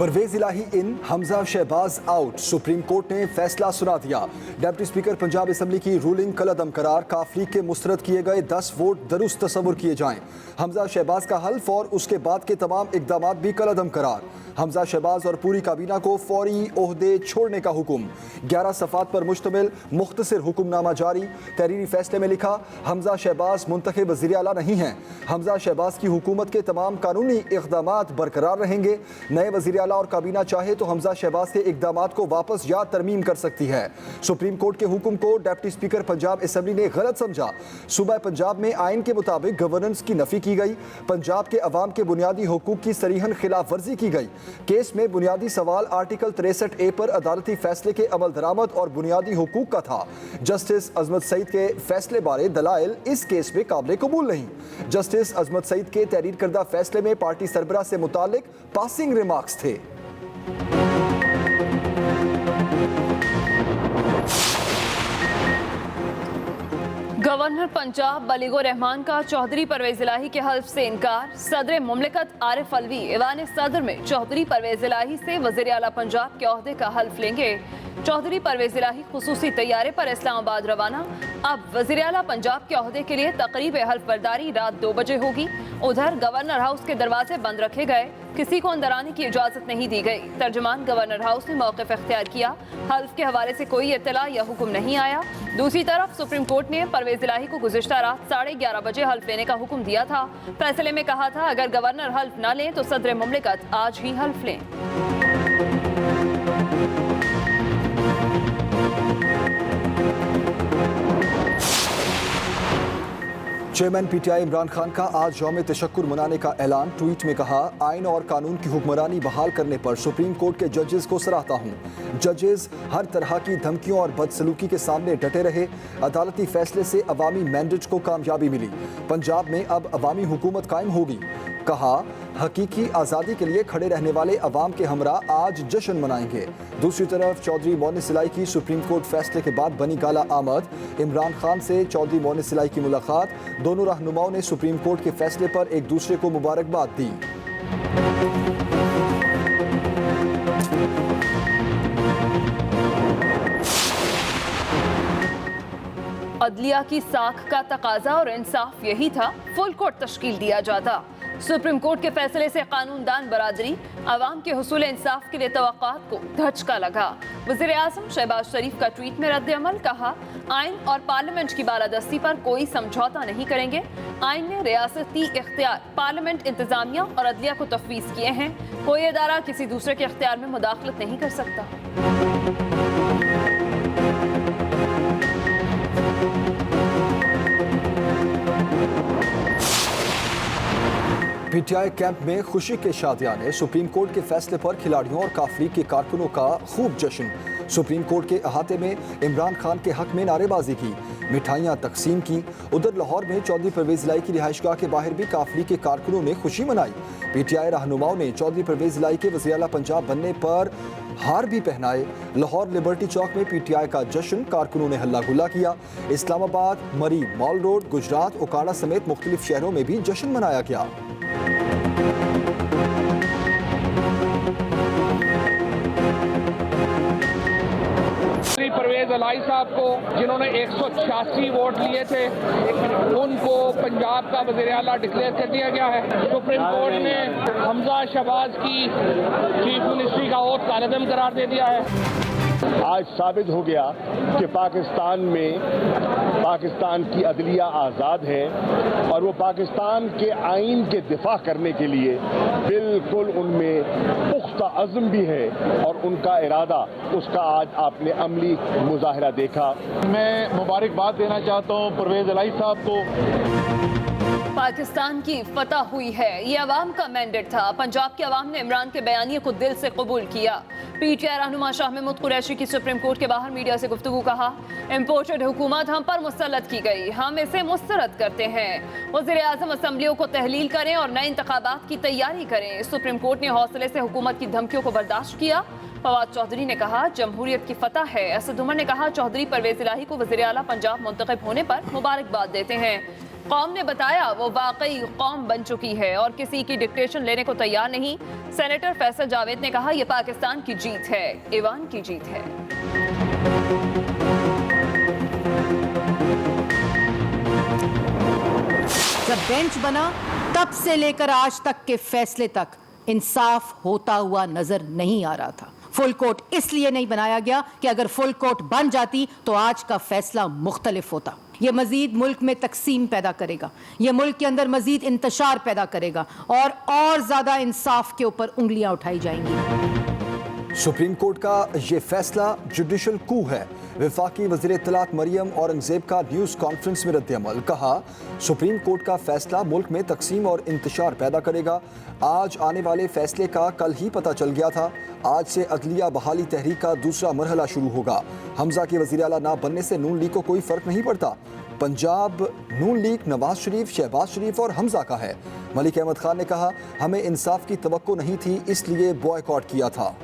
Parvez Elahi in, Hamza Shahbaz out. Supreme court ने फैसला सुना दिया। डिप्टी स्पीकर पंजाब असम्बली की रूलिंग कलअदम करार। काफ लीग के मुस्तरद किए गए 10 वोट दुरुस्त तस्वुर किए जाएं। हमजा शहबाज का हल्फ और उसके बाद के तमाम इकदाम भी कलअदम करार। हमजा शहबाज और पूरी काबीना को फौरी ओहदे छोड़ने का हुक्म। 11 सफ़ात पर मुश्तमिल मुख्तसर हुक्मनामा जारी। तहरीरी फैसले में लिखा, हमजा शहबाज मुंतखब वज़ीर आला नहीं हैं। हमजा शहबाज की हुकूमत के तमाम कानूनी इक़दामात बरकरार रहेंगे। नए वज़ीर आला और काबीना चाहे तो हमजा शहबाज के इक़दामात को वापस या तरमीम कर सकती है। सुप्रीम कोर्ट के हुक्म को डिप्टी स्पीकर पंजाब असम्बली ने गलत समझा। सूबा पंजाब में आइन के मुताबिक गवर्नेंस की नफी की गई। पंजाब के अवाम के बुनियादी हुकूक की सरीहन खिलाफ वर्जी की गई। केस में बुनियादी सवाल आर्टिकल 63A पर अदालती फैसले के अमल दरामद और बुनियादी हुकूक का था। जस्टिस अजमत सईद के फैसले बारे दलाइल इस केस में काबिल कबूल नहीं। जस्टिस अजमत सईद के तहरीर करदा फैसले में पार्टी सरबराह से मुतालिक पासिंग रिमार्क्स थे। गवर्नर पंजाब बलीगो रहमान का चौधरी परवेज इलाही के हल्फ से इनकार। सदर मुमलिकत आरिफ अलवी ईवान सदर में चौधरी परवेज इलाही से वज़ीर आला पंजाब के ओहदे का हल्फ लेंगे। चौधरी परवेज इलाही खुसूसी तैयारे पर इस्लामाबाद रवाना। अब वज़ीर आला पंजाब के ओहदे के लिए तकरीब हल्फ बर्दारी रात 2 बजे होगी। उधर गवर्नर हाउस के दरवाजे बंद रखे गए, किसी को अंदर आने की इजाजत नहीं दी गई। तर्जुमान गवर्नर हाउस ने मौक़िफ़ इख्तियार किया। हल्फ के हवाले से कोई इत्तला या हुक्म नहीं आया। दूसरी तरफ सुप्रीम कोर्ट ने परवेज इलाही को गुज़िश्ता रात 11:30 बजे हल्फ लेने का हुक्म दिया था। फैसले में कहा था अगर गवर्नर हल्फ न लें तो सदर मुमलिकत आज ही हल्फ लें। चेयरमैन पीटीआई इमरान खान का आज यौम तशक्कुर मनाने का ऐलान। ट्वीट में कहा, आइन और कानून की हुक्मरानी बहाल करने पर सुप्रीम कोर्ट के जजेस को सराहता हूँ। जजेस हर तरह की धमकियों और बदसलूकी के सामने डटे रहे। अदालती फैसले से अवामी मैंडेट को कामयाबी मिली। पंजाब में अब अवामी हुकूमत कायम होगी। कहा, हकीकी आज़ादी के लिए खड़े रहने वाले अवाम के हमरा आज जश्न मनाएंगे। दूसरी तरफ चौधरी मोनिस इलाही की सुप्रीम कोर्ट फैसले के बाद बनी गाला आमद। इमरान खान से चौधरी मोनिस इलाही की मुलाकात। दोनों रहनुमाओं ने सुप्रीम कोर्ट के फैसले पर एक दूसरे को मुबारकबाद दी। अदलिया की साख का तकाजा और इंसाफ यही था, फुल कोर्ट तश्कील दिया जाता। सुप्रीम कोर्ट के फैसले से कानूनदान बरादरी अवाम के हुसूल इंसाफ के लिए तवक्कुआत को धचका लगा। वज़ीर आज़म शहबाज शरीफ का ट्वीट में रद्द अमल। कहा, आइन और पार्लियामेंट की बालादस्ती पर कोई समझौता नहीं करेंगे। आइन ने रियासती इख्तियार पार्लियामेंट, इंतजामिया और अदलिया को तफवीज़ किए हैं। कोई इदारा किसी दूसरे के इख्तियार में मुदाखलत नहीं कर सकता। पीटीआई कैंप में खुशी के शादियाने। सुप्रीम कोर्ट के फैसले पर खिलाड़ियों और काफ लीग के कारकुनों का खूब जश्न। सुप्रीम कोर्ट के अहाते में इमरान खान के हक में नारेबाजी की, मिठाइयाँ तकसीम की। उधर लाहौर में चौधरी परवेज इलाही की रिहाइशगाह के बाहर भी काफ लीग के कारकुनों ने खुशी मनाई। पीटीआई रहनुमाओं ने चौधरी परवेज इलाही के वज़ीर आला पंजाब बनने पर हार भी पहनाए। लाहौर लिबर्टी चौक में पीटीआई का जश्न, कारकुनों ने हल्ला गुल्ला किया। इस्लामाबाद, मरी, मॉल रोड, गुजरात, ओकाड़ा समेत मुख्तलिफ शहरों में भी जश्न मनाया गया। परवेज इलाही साहब को, जिन्होंने 186 वोट लिए थे, उनको पंजाब का वज़ीर आला डिक्लेयर कर दिया गया है। सुप्रीम कोर्ट ने हमजा शहबाज की चीफ मिनिस्ट्री का ओथ कालअदम करार दे दिया है। आज साबित हो गया कि पाकिस्तान में पाकिस्तान की अदलिया आज़ाद है और वो पाकिस्तान के आइन के दिफा करने के लिए बिल्कुल उनमें पुख्ता अज़्म भी है और उनका इरादा, उसका आज आपने अमली मुजाहिरा देखा। मैं मुबारकबाद देना चाहता हूँ परवेज इलाही साहब को। पाकिस्तान की फतह हुई है, ये अवाम का मैंडेट था। पंजाब के अवाम ने इमरान के बयानिए को दिल से कबूल किया। पीटीआई रहनुमा शाह महमूद कुरैशी की सुप्रीम कोर्ट के बाहर मीडिया से गुफ्तगू। कहा, इम्पोर्टेड हुकूमत हम पर मुसल्लत की गई, हम इसे मुस्तरद करते हैं। वज़ीर आज़म असम्बलियों को तहलील करें और नए इंतखाबात की तैयारी करें। सुप्रीम कोर्ट ने हौसले से हुकूमत की धमकियों को बर्दाश्त किया। फवाद चौधरी ने कहा, जमहूरियत की फतह है। असद उमर ने कहा, चौधरी परवेज इलाही को वज़ीर आला पंजाब मुंतखब होने पर मुबारकबाद देते हैं। कौम ने बताया वो वाकई कौम बन चुकी है और किसी की डिक्टेशन लेने को तैयार नहीं। सेनेटर फैसल जावेद ने कहा, यह पाकिस्तान की जीत है, ईवान की जीत है। जब बेंच बना तब से लेकर आज तक के फैसले तक इंसाफ होता हुआ नजर नहीं आ रहा था। फुल कोर्ट इसलिए नहीं बनाया गया कि अगर फुल कोर्ट बन जाती तो आज का फैसला मुख्तलिफ होता। यह मजीद मुल्क में तकसीम पैदा करेगा, यह मुल्क के अंदर मजीद इंतशार पैदा करेगा और ज्यादा इंसाफ के ऊपर उंगलियां उठाई जाएंगी। सुप्रीम कोर्ट का ये फैसला जुडिशल कू है। वफाकी वज़ीर इत्तलात मरियम औरंगजेब का न्यूज़ कॉन्फ्रेंस में रद्द-ए-अमल। कहा, सुप्रीम कोर्ट का फैसला मुल्क में तकसीम और इंतशार पैदा करेगा। आज आने वाले फैसले का कल ही पता चल गया था। आज से अदलिया बहाली तहरीक का दूसरा मरहला शुरू होगा। हमजा के वज़ीर आला ना बनने से नून लीग को कोई फ़र्क नहीं पड़ता। पंजाब नून लीग नवाज शरीफ, शहबाज शरीफ और हमजा का है। मलिक अहमद खान ने कहा, हमें इंसाफ की तवक्को नहीं थी, इसलिए बॉयकॉट किया था।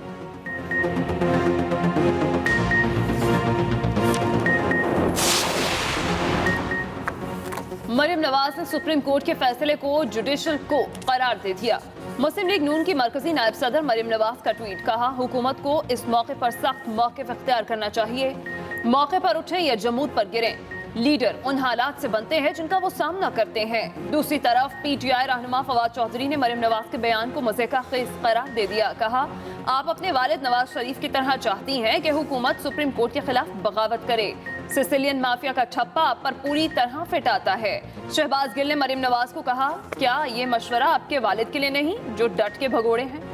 मरियम नवाज ने सुप्रीम कोर्ट के फैसले को जुडिशल को करार दे दिया। मुस्लिम लीग नून की मरकजी नायब सदर मरियम नवाज का ट्वीट। कहा, हुकूमत को इस मौके पर सख्त मौक़िफ़ इख्तियार करना चाहिए। मौके पर उठे या जमूद पर गिरें, लीडर उन हालात से बनते हैं जिनका वो सामना करते हैं। दूसरी तरफ पीटीआई रहनुमा फवाद चौधरी ने मरियम नवाज के बयान को मज़े का खेज करार दे दिया। कहा, आप अपने वालिद नवाज शरीफ की तरह चाहती हैं कि हुकूमत सुप्रीम कोर्ट के खिलाफ बगावत करे। सिसिलियन माफिया का ठप्पा आप पर पूरी तरह फिट आता है। शहबाज गिल ने मरियम नवाज को कहा, क्या ये मशवरा आपके वालिद के लिए नहीं जो डट के भगोड़े हैं?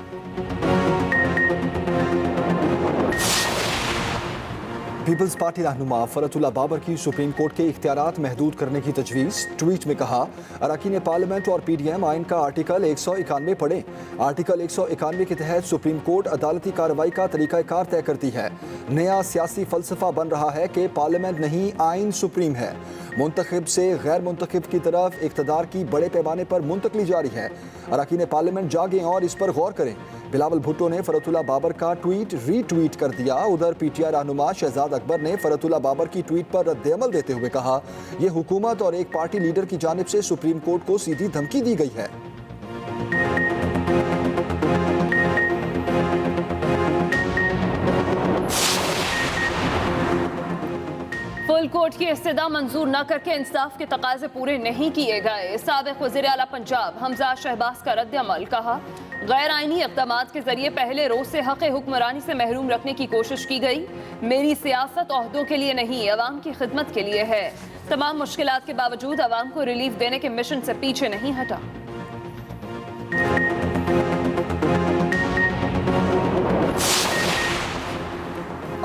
पीपल्स पार्टी रहनुमा फरतुल्लाह बाबर की सुप्रीम कोर्ट के इख्तियारात महदूद करने की तजवीज़। ट्वीट में कहा, अरकान पार्लियामेंट और PDM आइन का आर्टिकल 191 पढ़ें। आर्टिकल 191 के तहत सुप्रीम कोर्ट अदालती कार्रवाई का तरीक़ाकार तय करती है। नया सियासी फ़लसफ़ा बन रहा है कि पार्लियामेंट नहीं, आइन सुप्रीम है। मुंतखब से गैर मुंतखब की तरफ इक़्तिदार की बड़े पैमाने पर मुंतकली जारी है। अरकान पार्लियामेंट जागें और इस पर गौर करें। बिलावल भुट्टो ने फरतुल्लाह बाबर का ट्वीट रीट्वीट कर दिया। उधर PTI रहनुमा शहजाद अकबर ने फरतुल्लाह बाबर की ट्वीट पर रद्द-ए-अमल देते हुए कहा, यह हुकूमत और एक पार्टी लीडर की जानिब से सुप्रीम कोर्ट को सीधी धमकी दी गई है। फुल कोर्ट की इस्तदा मंजूर न करके इंसाफ के तकाजे पूरे नहीं किए गए। साबिक वज़ीर आला पंजाब हमजा शहबाज का रद्द-ए-अमल। कहा, गैर आइनी इक़दामात के जरिए पहले रोज से हक़ हुक्मरानी से महरूम रखने की कोशिश की गई। मेरी सियासत ओहदों के लिए नहीं, अवाम की खिदमत के लिए है। तमाम मुश्किलात के बावजूद अवाम को रिलीफ देने के मिशन से पीछे नहीं हटा।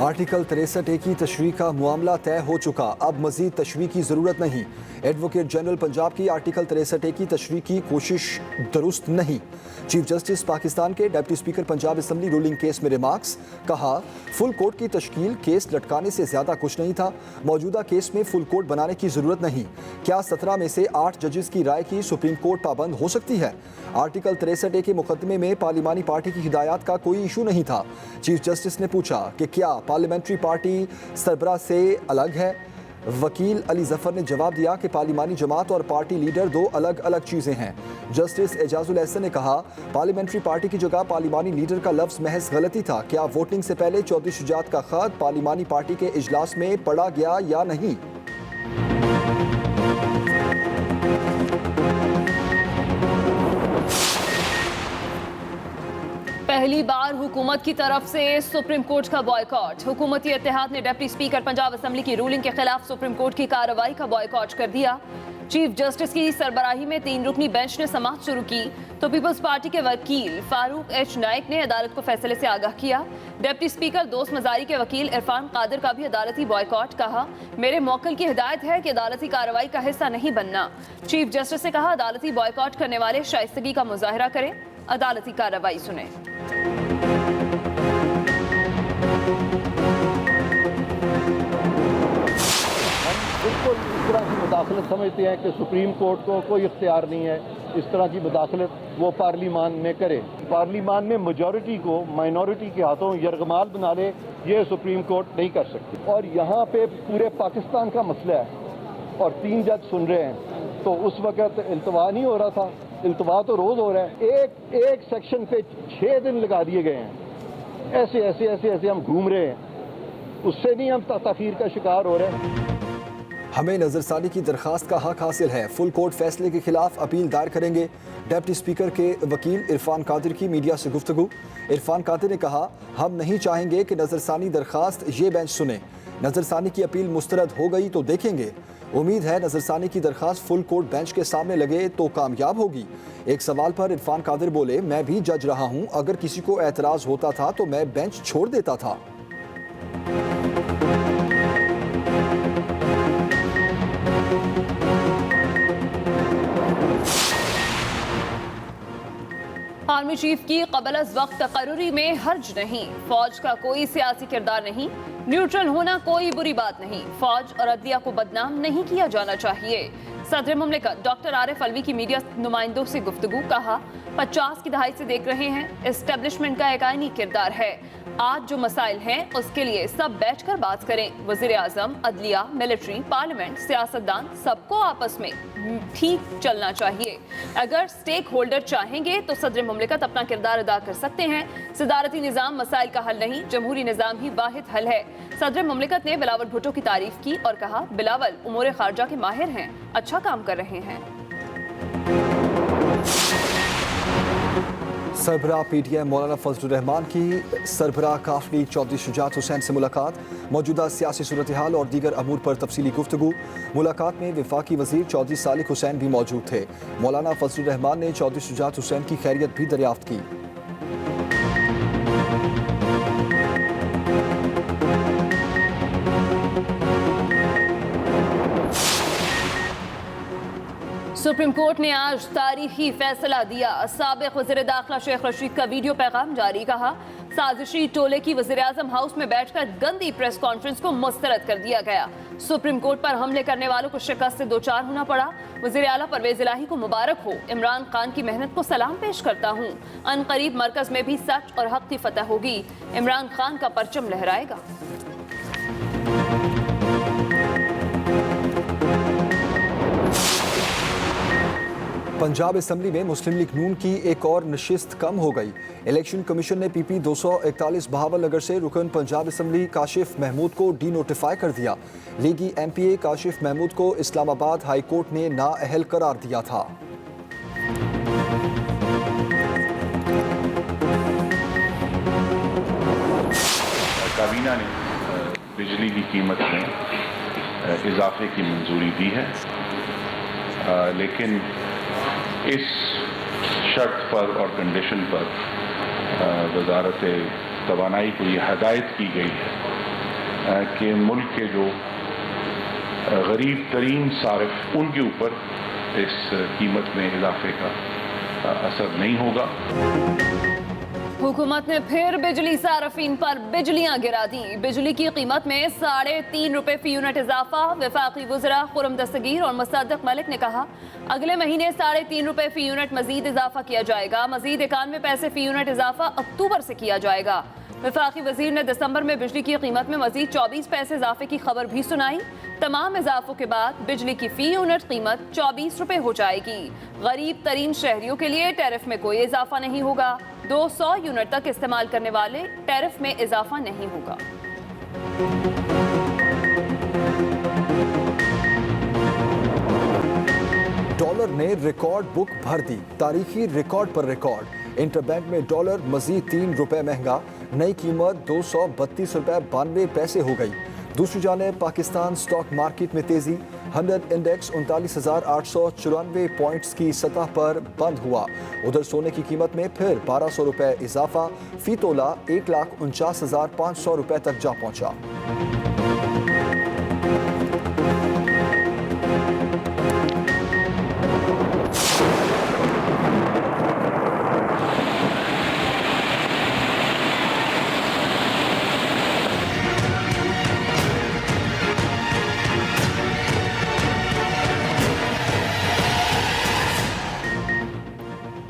आर्टिकल 63A की तशरीह का मामला तय हो चुका, अब मजीद तशरीह की ज़रूरत नहीं। एडवोकेट जनरल पंजाब की आर्टिकल 63A की तशरीह की कोशिश दुरुस्त नहीं। चीफ जस्टिस पाकिस्तान के deputy speaker Punjab assembly ruling case में रिमार्क्स। कहा, फुल कोर्ट की तश्कील केस लटकाने से ज़्यादा कुछ नहीं था। मौजूदा केस में फुल कोर्ट बनाने की ज़रूरत नहीं। क्या 17 में से 8 जजेस की राय की सुप्रीम कोर्ट पाबंद हो सकती है? आर्टिकल 63A के मुकदमे में पार्लिमानी पार्टी की हिदायत का कोई इशू नहीं था। चीफ जस्टिस ने पूछा कि क्या पार्लियामेंट्री पार्टी सरबराह से अलग है? वकील अली जफर ने जवाब दिया कि पार्लिमानी जमात और पार्टी लीडर दो अलग अलग चीज़ें हैं। जस्टिस एजाजुल एहसन ने कहा, पार्लियामेंट्री पार्टी की जगह पार्लिमानी लीडर का लफ्ज़ महज गलती था। क्या वोटिंग से पहले चौधरी शुजात का खत पार्लिमानी पार्टी के इजलास में पढ़ा गया या नहीं? पहली बार हुकूमत की तरफ से सुप्रीम कोर्ट का बॉयकॉट। हुकूमती इत्तेहाद ने डिप्टी स्पीकर पंजाब असम्बली की रूलिंग के खिलाफ सुप्रीम कोर्ट की कार्रवाई का बॉयकॉट कर दिया। चीफ जस्टिस की सरबराही में 3 रुकनी बेंच ने समाअत शुरू की तो पीपल्स पार्टी के वकील फारूक H नाइक ने अदालत को फैसले से आगाह किया। डिप्टी स्पीकर दोस्त मजारी के वकील इरफान कादिर का भी अदालती बॉयकॉट। कहा, मेरे मौक्किल की हिदायत है कि अदालती कार्रवाई का हिस्सा नहीं बनना। चीफ जस्टिस ने कहा, अदालती बॉयकॉट करने वाले शाइस्तगी का मुजाहरा करें, अदालती कार्रवाई सुने। बिल्कुल इस तरह की मुदाखलत समझते हैं कि सुप्रीम कोर्ट को कोई इख्तियार नहीं है इस तरह की मुदाखलत वो पार्लिमान में करे। पार्लिमान में मेजॉरिटी को माइनॉरिटी के हाथों यरगमाल बना ले, ये सुप्रीम कोर्ट नहीं कर सकती। और यहाँ पे पूरे पाकिस्तान का मसला है और 3 जज सुन रहे हैं। तो उस वक्त इल्तवा नहीं हो रहा था, इल्तवा तो रोज हो रहा है। एक सेक्शन पे 6 दिन लगा दिए गए हैं। ऐसे हम घूम रहे हैं, उससे नहीं हम ताखीर का शिकार हो रहे हैं। हमें नजरसानी की दरखास्त का हक हासिल है, फुल कोर्ट फैसले के खिलाफ अपील दायर करेंगे। डिप्टी स्पीकर के वकील इरफान कादिर की मीडिया से गुफ्तगू। इरफान कादिर ने कहा, हम नहीं चाहेंगे कि नजरसानी दरखास्त ये बेंच सुने। नजरसानी की अपील मुस्तरद हो गई तो देखेंगे। उम्मीद है नजरसानी की दरखास्त फुल कोर्ट बेंच के सामने लगे तो कामयाब होगी। एक सवाल पर इरफान कादिर बोले, मैं भी जज रहा हूँ, अगर किसी को एतराज होता था तो मैं बेंच छोड़ देता था। आर्मी चीफ की कबल अज़ वक्त तकर्रुरी में हर्ज नहीं, फौज का कोई सियासी किरदार नहीं, न्यूट्रल होना कोई बुरी बात नहीं, फौज और अदलिया को बदनाम नहीं किया जाना चाहिए। सदर मुमलिकत डॉक्टर आरिफ अलवी की मीडिया नुमाइंदों से गुफ्तगू। कहा, 50 की दहाई से देख रहे हैं, एस्टेब्लिशमेंट का एक आईनी किरदार है। आज जो मसाइल हैं उसके लिए सब बैठकर बात करें। वज़ीर आज़म, अदलिया, मिलिट्री, पार्लियामेंट, सियासतदान सबको आपस में ठीक चलना चाहिए। अगर स्टेक होल्डर चाहेंगे तो सदर मुमलिकत अपना किरदार अदा कर सकते हैं। सदारती निज़ाम मसाइल का हल नहीं, जमहूरी निज़ाम ही वाहिद हल है। सदर मुमलिकत ने बिलावल भुट्टो की तारीफ की और कहा, बिलावल उमूर खारजा के माहिर हैं, अच्छा काम कर रहे हैं। सरबराह पीटीआई मौलाना फजलुर रहमान की सरबराह काफली चौधरी शुजात हुसैन से मुलाकात। मौजूदा सियासी सूरत हाल और दीगर अमूर पर तफसीली गुफ्तगू। मुलाकात में वफाकी वजीर चौधरी सालिक हुसैन भी मौजूद थे। मौलाना फजलुर रहमान ने चौधरी शुजात हुसैन की खैरियत भी दरियाफ्त की। सुप्रीम कोर्ट ने आज तारीखी फैसला दिया। साबिक वज़ीर दाखिला शेख रशीद का वीडियो पैगाम जारी। कहा, साजिशी टोले की वज़ीर आज़म हाउस में बैठकर गंदी प्रेस कॉन्फ्रेंस को मुस्तरद कर दिया गया। सुप्रीम कोर्ट पर हमले करने वालों को शिकस्त से दोचार होना पड़ा। वज़ीर आला परवेज इलाही को मुबारक हो, इमरान खान की मेहनत को सलाम पेश करता हूँ। अनकरीब मरकज में भी सच और हक की फतह होगी, इमरान खान का परचम लहराएगा। पंजाब असम्बली में मुस्लिम लीग नून की एक और नशिस्त कम हो गई। इलेक्शन कमीशन ने PP 241 बहावल नगर से रुकन पंजाब असम्बली काशिफ महमूद को डी नोटिफाई कर दिया। लीगी MPA काशिफ महमूद को इस्लामाबाद हाई कोर्ट ने नाअहल करार दिया था। काबीना ने बिजली की कीमत में इजाफे की मंजूरी दी है, लेकिन इस शर्त पर और कंडीशन पर वजारत तवानाई को ये हदायत की गई है कि मुल्क के जो गरीब तरीन सारिफ उनके ऊपर इस कीमत में इजाफे का असर नहीं होगा। हुकूमत ने फिर बिजली सारफीन पर बिजलियां गिरा दी। बिजली की कीमत में 3.5 रुपए फी यूनिट इजाफा। वफाकी वज़रा खुर्रम दस्तगीर और मुसद्दिक मलिक ने कहा, अगले महीने 3.5 रुपए फी यूनिट मजीद इजाफा किया जाएगा। मजीद 91 पैसे फी यूनिट इजाफा अक्टूबर से किया जाएगा। वफाकी वजीर ने दिसंबर में बिजली की कीमत में मजीद 24 पैसे इजाफे की खबर भी सुनाई। तमाम इजाफों के बाद बिजली की फी यूनिट कीमत 24 रुपए हो जाएगी। गरीब तरीन शहरियों के लिए टैरिफ में कोई इजाफा नहीं होगा। 200 यूनिट तक इस्तेमाल करने वाले टैरिफ में इजाफा नहीं होगा। डॉलर ने रिकॉर्ड बुक भर दी, तारीखी रिकॉर्ड पर रिकॉर्ड। इंटरबैंक में डॉलर मजीद 3 रुपए महंगा, नई कीमत 232 रुपए 92 पैसे हो गई। दूसरी जानिब पाकिस्तान स्टॉक मार्केट में तेजी, 100 इंडेक्स 39,894 पॉइंट्स की सतह पर बंद हुआ। उधर सोने की कीमत में फिर 1200 रुपए इजाफा, फी तोला 1,49,500 रुपए तक जा पहुंचा।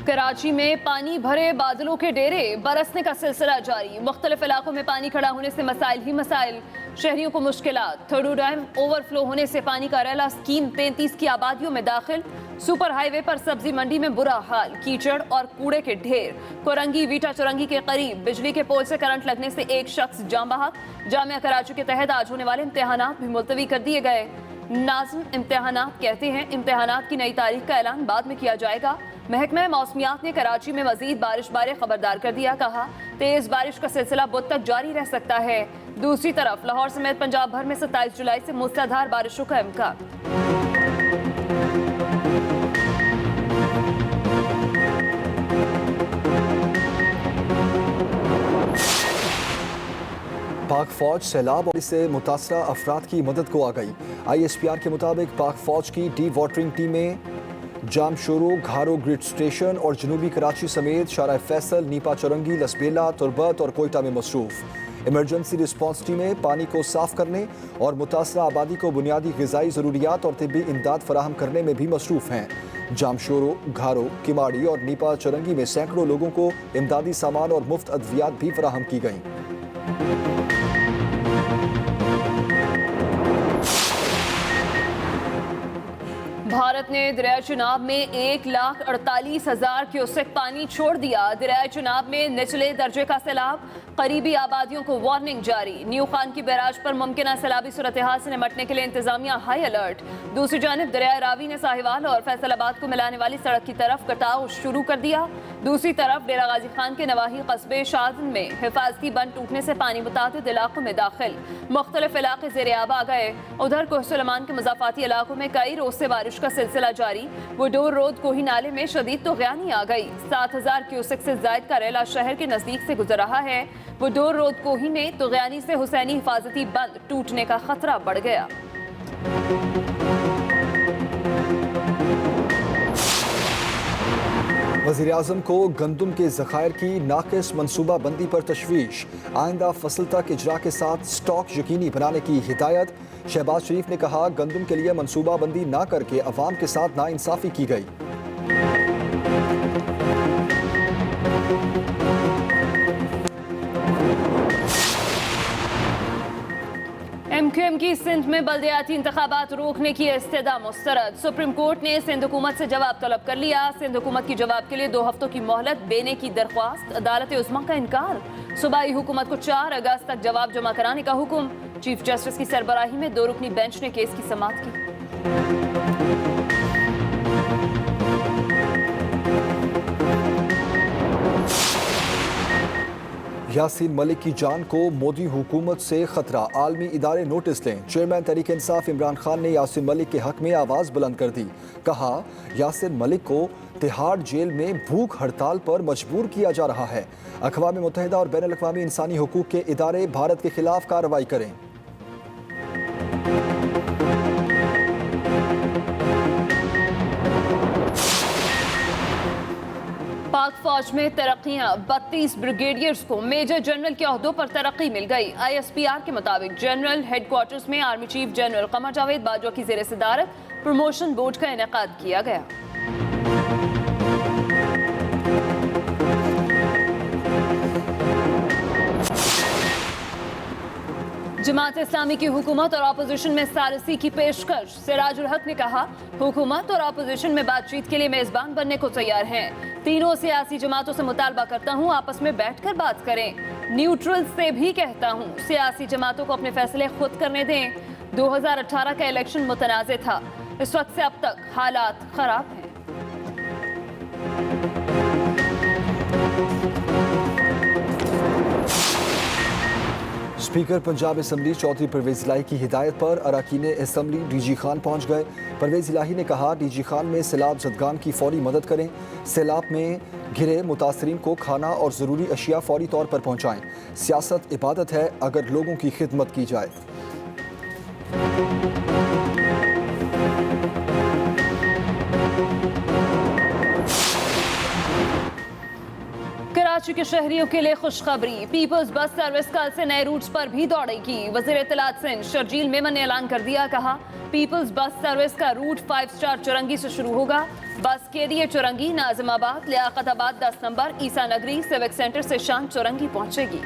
कराची में पानी भरे बादलों के डेरे, बरसने का सिलसिला जारी। मुख्तलिफ इलाकों में पानी खड़ा होने से मसाइल ही मसाइल। शहरियों को मुश्किलात। थोडू डैम ओवरफ्लो होने से पानी का रैला स्कीम 33 की आबादियों में दाखिल। सुपर हाईवे पर सब्जी मंडी में बुरा हाल, कीचड़ और कूड़े के ढेर। कोरंगी वीटा चुरंगी के करीब बिजली के पोल से करंट लगने से एक शख्स जान बहक। जामिया कराची के तहत आज होने वाले इम्तिहानात भी मुलतवी कर दिए गए। नाज़िम इम्तिहानात कहते हैं इम्तिहानात की नई तारीख का ऐलान बाद में किया जाएगा। महकमा मौसमियात ने कराची में मजीद बारिश बारे खबरदार कर दिया। कहा तेज बारिश का सिलसिला बुध तक जारी रह सकता है। दूसरी तरफ लाहौर समेत पंजाब भर में 27 जुलाई से मूसलाधार बारिशों का इम्कान। पाक फौज सैलाब और इससे मुतासरा अफराद की मदद को आ गई। ISPR के मुताबिक पाक फौज की डी वाटरिंग टीमें जामशोरो, घारो ग्रिड स्टेशन और जनूबी कराची समेत शारा फैसल, नीपा चुरंगी, लसबेला, तुरबत और कोयटा में मसरूफ। इमरजेंसी रिस्पांस टीमें पानी को साफ करने और मुतासरा आबादी को बुनियादी ग़िज़ाई ज़रूरियात और तिब्बी इमदाद फराहम करने में भी मसरूफ हैं। जामशोरो, घारो, किमाड़ी और नीपा चुरंगी में सैकड़ों लोगों को इमदादी सामान और मुफ्त अद्वियात भी फराहम की गईं। भारत ने दरिया चुनाब में 1,48,000 क्यूसेक पानी छोड़ दिया। दरिया चुनाब में निचले दर्जे का सैलाब, करीबी आबादियों को वार्निंग जारी। न्यू खान की बैराज पर मुमकिन सैलाबी सूरत हाल से निपटने के लिए इंतजामिया हाई अलर्ट। दूसरी जानिब दरिया रावी ने साहिवाल और फैसलाबाद को मिलाने वाली सड़क की तरफ कटाव शुरू कर दिया। दूसरी तरफ डेरा गाजी खान के नवाही कस्बे शादन में हिफाजती बंद टूटने से पानी मुतादिद इलाकों में दाखिल। मुख्तलिफ इलाके ज़ेर-ए-आब आ गए। उधर कोहसुलेमान के मुज़ाफ़ाती इलाकों में कई रोज से बारिश का सिलसिला जारी। वडोर रोड कोही नाले में शदीद तोग़यानी आ गई। 7,000 क्यूसेक से ज़ायद का रेला शहर के नज़दीक से गुजर रहा है। वडोर रोड कोही में तोग़यानी से हुसैनी हिफाजती बंद टूटने का खतरा बढ़ गया। वज़ीर-ए-आज़म को गंदम के ज़खायर की नाक़िस मनसूबा बंदी पर तशवीश। आइंदा फसल तक इजरा के साथ स्टॉक यकीनी बनाने की हिदायत। शहबाज शरीफ ने कहा गंदम के लिए मनसूबा बंदी ना करके अवाम के साथ नाइंसाफ़ी की गई। MQM की सिंध में बल्दियाती इंतखाबात रोकने की इस्तदा मुस्तरद। सुप्रीम कोर्ट ने सिंध हुकूमत से जवाब तलब कर लिया। सिंध हुकूमत की जवाब के लिए 2 हफ्तों की मोहलत देने की दरख्वास्त। अदालत उज़्मा का इनकार। सूबाई हुकूमत को 4 अगस्त तक जवाब जमा कराने का हुक्म। चीफ जस्टिस की सरबराही में 2 रुकनी बेंच ने केस की समाअत की। यासीन मलिक की जान को मोदी हुकूमत से खतरा, आलमी इदारे नोटिस लें। चेयरमैन तहरीक इंसाफ इमरान खान ने यासीन मलिक के हक में आवाज़ बुलंद कर दी। कहा यासीन मलिक को तिहाड़ जेल में भूख हड़ताल पर मजबूर किया जा रहा है। अक़वाम मुत्तहिदा और बैनुल अक़वामी इंसानी हुकूक के इदारे भारत के खिलाफ कार्रवाई करें। पाक फौज में तरक्कियां, 32 ब्रिगेडियर्स को मेजर जनरल के ओहदों पर तरक्की मिल गई। ISPR के मुताबिक जनरल हेडक्वार्टर्स में army chief general Qamar Javed Bajwa की ज़ेर सदारत प्रमोशन बोर्ड का इनेकाद किया गया। जमात इस्लामी की हुकूमत और अपोजिशन में सारसी की पेशकश। सिराजुल हक ने कहा हुकूमत और अपोजिशन में बातचीत के लिए मेजबान बनने को तैयार हैं। तीनों सियासी जमातों से मुतालबा करता हूं आपस में बैठकर बात करें। न्यूट्रल से भी कहता हूं सियासी जमातों को अपने फैसले खुद करने दें। 2018 का इलेक्शन मुतनाज़ था। इस वक्त से अब तक हालात खराब हैं। स्पीकर पंजाब असम्बली चौधरी परवेज़ इलाही की हिदायत पर अरकान असम्बली DG खान पहुँच गए। परवेज़ इलाही ने कहा DG खान में सैलाब ज़दगान की फौरी मदद करें। सैलाब में घिरे मुतासरीन को खाना और ज़रूरी अशिया फौरी तौर पर पहुँचाएँ। सियासत इबादत है अगर लोगों की खिदमत की जाए। कराची के शहरियों के लिए खुशखबरी, पीपल्स बस सर्विस कल से नए रूट्स पर भी दौड़ेगी। वज़ीर इत्तलात सिंध शर्जील मेमन ने ऐलान कर दिया। कहा पीपल्स बस सर्विस का रूट 5 स्टार चुरंगी से शुरू होगा। बस KDA चुरंगी, नाज़िमाबाद, लियाकताबाद 10 नंबर, ईसा नगरी, सिविक सेंटर से शान चुरंगी पहुंचेगी।